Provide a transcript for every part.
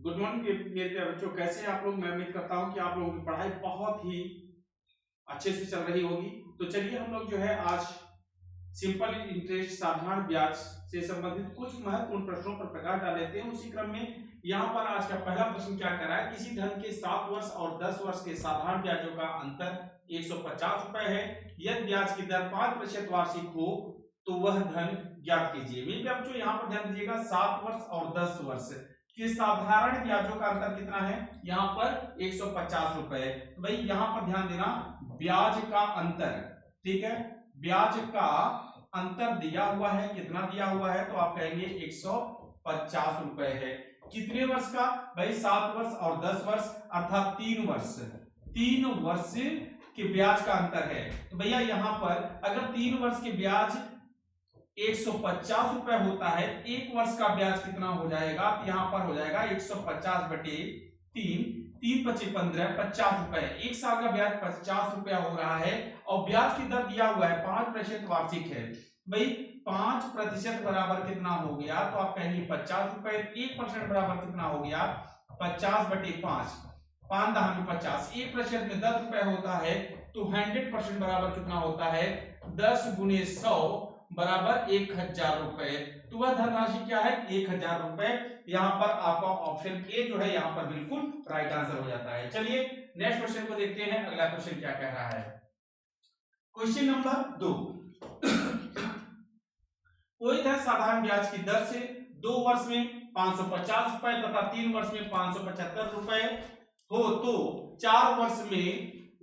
Good morning मेरे प्यारे बच्चों, कैसे हैं आप लोग। मैं उम्मीद करता हूं कि आप लोगों की पढ़ाई बहुत ही अच्छे से चल रही होगी। तो चलिए हम लोग जो है आज सिंपल इंटरेस्ट साधारण ब्याज से संबंधित कुछ महत्वपूर्ण प्रश्नों पर प्रकाश डाल लेते हैं। उसी क्रम में यहाँ पर आज का पहला प्रश्न क्या कर रहा है, किसी धन के 7 वर्ष और 10 वर्ष के साधारण ब्याजों का अंतर 150 रुपए है। यदि ब्याज की दर 5% वार्षिक हो तो वह धन ज्ञात कीजिए। मेरे बच्चों यहाँ पर ध्यान दीजिएगा, 7 वर्ष और 10 वर्ष के साधारण ब्याजों का अंतर कितना है, यहाँ पर 150 रुपए। तो भाई यहाँ पर ध्यान देना, ब्याज का अंतर, ठीक है, ब्याज का अंतर दिया हुआ है, कितना दिया हुआ है, तो आप कहेंगे 150 रुपए है। कितने वर्ष का, भाई 7 वर्ष और 10 वर्ष अर्थात 3 वर्ष, 3 वर्ष के ब्याज का अंतर है। तो भैया यहाँ पर अगर 3 वर्ष के ब्याज 150 रुपए होता है, 1 वर्ष का ब्याज कितना हो जाएगा, तो यहाँ पर हो जाएगा 150 बटे 3, 3 पच्चीस 15, 50 रुपए। 1 साल का ब्याज 50 रुपया हो रहा है और ब्याज की दर दिया हुआ है 5% वार्षिक है। भाई 5% बराबर कितना हो गया, तो आप कहेंगे 50 रुपए। 1% बराबर कितना हो गया, 50 बटे 5, 5 दहानी 50। 1% में 10 रुपए होता है, तो 100% बराबर कितना होता है, 10 गुने 100 बराबर 1000 रुपए। तो वह धनराशि क्या है, 1000 रुपए। यहाँ पर आपका ऑप्शन ए जो है यहाँ पर बिल्कुल राइट आंसर हो जाता है। चलिए नेक्स्ट क्वेश्चन को देखते हैं, अगला क्वेश्चन क्या कह रहा है। क्वेश्चन नंबर 2, कोई धन साधारण ब्याज की दर से 2 वर्ष में 550 रुपए तथा 3 वर्ष में 575 रुपए हो तो 4 वर्ष में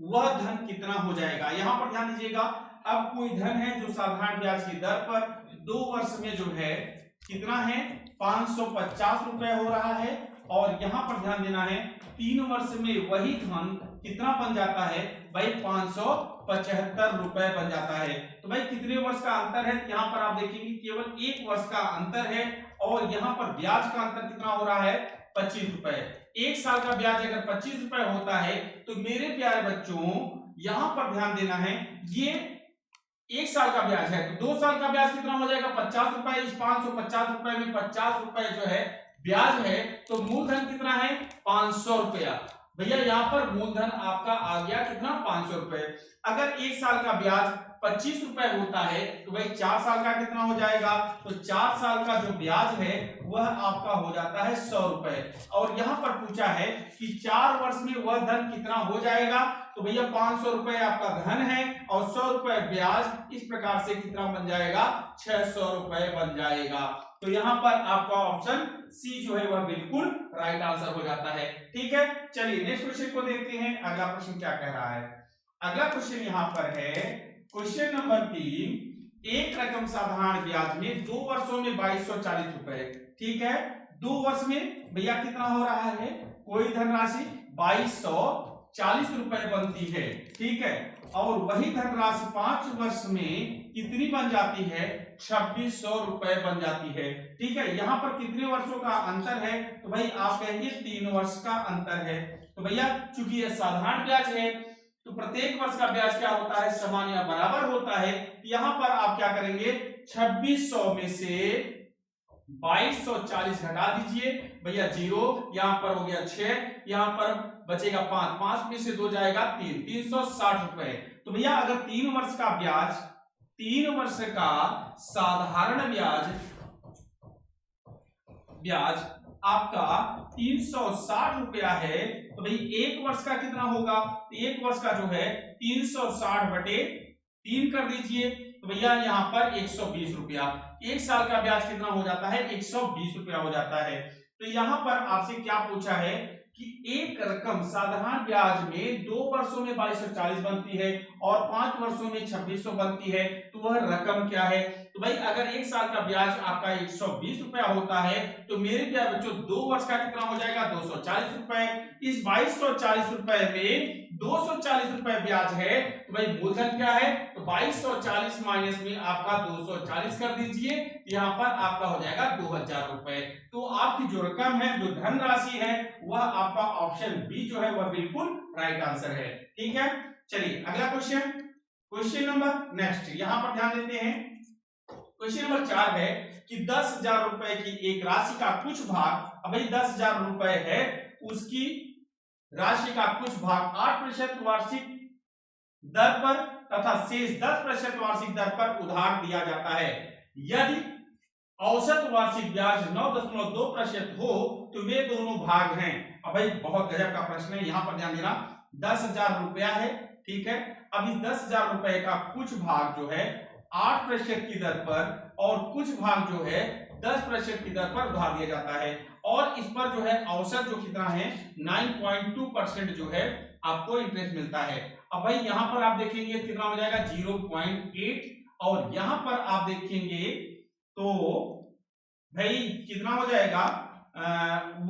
वह धन कितना हो जाएगा। यहां पर ध्यान दीजिएगा, अब कोई धन है जो साधारण ब्याज की दर पर 2 वर्ष में जो है कितना है, 550 रुपए हो रहा है, और यहां पर ध्यान देना है 3 वर्ष में वही धन कितना बन जाता है, भाई 575 रुपए बन जाता है। तो भाई कितने वर्ष का अंतर है, यहाँ पर आप देखेंगे केवल 1 वर्ष का अंतर है, और यहाँ पर ब्याज का अंतर कितना हो रहा है, 25 रुपए। 1 साल का ब्याज अगर 25 रुपए होता है, तो मेरे प्यारे बच्चों यहां पर ध्यान देना है, ये 1 साल का ब्याज है, तो 2 साल का ब्याज कितना हो जाएगा, 50 रुपए। इस 550 रुपए में 50 रुपए जो है ब्याज है, तो मूलधन कितना है, 500 रुपया। भैया यहाँ पर मूलधन आपका आ गया कितना, 500 रुपए। अगर 1 साल का ब्याज 25 रुपए होता है, तो भाई 4 साल का कितना हो जाएगा, तो 4 साल का जो ब्याज है वह आपका हो जाता है 100 रुपए। और यहाँ पर पूछा है कि 4 वर्ष में वह धन कितना हो जाएगा, तो भैया 500 रुपए आपका धन है और 100 रुपए ब्याज, इस प्रकार से कितना बन जाएगा, 600 रुपए बन जाएगा। तो यहाँ पर आपका ऑप्शन सी जो है वह बिल्कुल राइट आंसर हो जाता है। ठीक है, चलिए नेक्स्ट क्वेश्चन को देखते हैं, अगला प्रश्न क्या कह रहा है। अगला क्वेश्चन यहाँ पर है क्वेश्चन नंबर 3, एक रकम साधारण ब्याज में 2 वर्षों में 2240 रुपए, ठीक है, 2 वर्ष में भैया कितना हो रहा है, कोई धनराशि 2240 रुपए बनती है, ठीक है, और वही धनराशि 5 वर्ष में कितनी बन जाती है, 2600 रुपए बन जाती है। ठीक है, यहाँ पर कितने वर्षों का अंतर है, तो भाई आप कहेंगे 3 वर्ष का अंतर है। तो भैया चूंकि यह साधारण ब्याज है, तो प्रत्येक वर्ष का ब्याज क्या होता है, समान या बराबर होता है। यहाँ पर आप क्या करेंगे, 2600 में से 2240 घटा दीजिए, भैया 0, यहाँ पर हो गया 6, यहाँ पर बचेगा 5, 5 में से 2 जाएगा 3, 360 रुपए। तो भैया अगर 3 वर्ष का ब्याज, 3 वर्ष का साधारण ब्याज आपका 360 रुपया है, तो भाई 1 वर्ष का कितना होगा, 1 वर्ष का जो है 360 बटे 3 कर दीजिए, तो भैया यहाँ पर 120 रुपया। 1 साल का ब्याज कितना हो जाता है, 120 रुपया हो जाता है। तो यहाँ पर आपसे क्या पूछा है कि एक रकम साधारण ब्याज में 2 वर्षों में 2240 बनती है और 5 वर्षों में 2600 बनती है, तो वह रकम क्या है। तो भाई अगर 1 साल का ब्याज आपका 120 रुपया होता है, तो मेरे प्यारे बच्चों 2 वर्ष का कितना हो जाएगा, 240 रुपए। इस 2240 रुपए में 240 रुपए ब्याज है, तो भाई मूलधन क्या है, तो 2240 माइनस में आपका 240 कर दीजिए, यहाँ पर आपका हो जाएगा 2000 रुपए। तो आपकी जो रकम है, जो धनराशि है, वह आपका ऑप्शन बी जो है वह बिल्कुल राइट आंसर है। ठीक है, चलिए अगला क्वेश्चन, क्वेश्चन नंबर नेक्स्ट, यहां पर ध्यान देते हैं क्वेश्चन नंबर 4 है कि 10,000 रुपए की एक राशि का कुछ भाग, अब भाई 10,000 रुपए है, उसकी राशि का कुछ भाग 8% वार्षिक दर पर तथा शेष 10% वार्षिक दर पर उधार दिया जाता है। यदि औसत वार्षिक ब्याज 9.2% हो तो वे दोनों भाग हैं। अब भाई बहुत गजब का प्रश्न है, यहां पर ध्यान देना। 10,000 रुपया है, ठीक है। अब इस 10,000 रुपए का कुछ भाग जो है 8% की दर पर और कुछ भाग जो है 10% की दर पर उधार दिया जाता है, और इस पर जो है औसत जो कितना है 9.2% जो है आपको इंटरेस्ट मिलता है। अब भाई यहां पर आप देखेंगे कितना हो जाएगा 0.8, और यहां पर आप देखेंगे तो भाई कितना हो जाएगा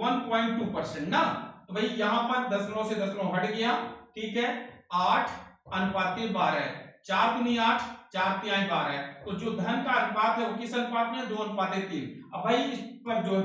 1.2% ना। तो भाई यहां पर दशमलव से दशमलव हट गया, ठीक है। 8:12, 4 दूनी 8, 4 तिहाई 12, तो जो धन का अनुपात है वो किस अनुपात में है, 2:3। अब भाई इस पर जो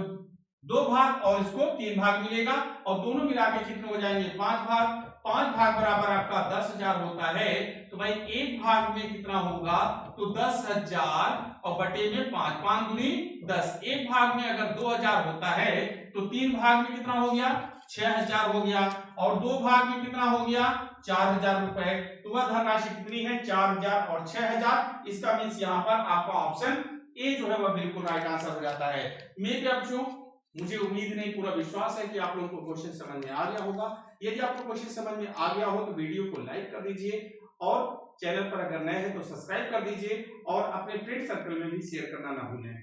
2 भाग और इसको 3 भाग मिलेगा, और दोनों मिला के कितने हो जाएंगे 5 भाग। 5 भाग बराबर आपका 10,000 होता है, तो भाई एक भाग में कितना होगा तो 10,000 और बटे में 5, 5 दूनी 10। एक भाग में अगर 2,000 होता है तो 3 भाग में कितना हो गया 6,000 हो गया, और 2 भाग में कितना हो गया 4,000 रुपए। तो वह धनराशि कितनी है 4,000 और 6,000। इसका मीन्स यहाँ पर आपका ऑप्शन ए जो है वह बिल्कुल राइट आंसर हो जाता है। मेरे बच्चों मुझे उम्मीद नहीं पूरा विश्वास है कि आप लोगों को क्वेश्चन समझ में आ गया होगा। यदि आपको क्वेश्चन समझ में आ गया हो तो वीडियो को लाइक कर दीजिए, और चैनल पर अगर नए हैं तो सब्सक्राइब कर दीजिए, और अपने फ्रेंड सर्कल में भी शेयर करना ना भूलें।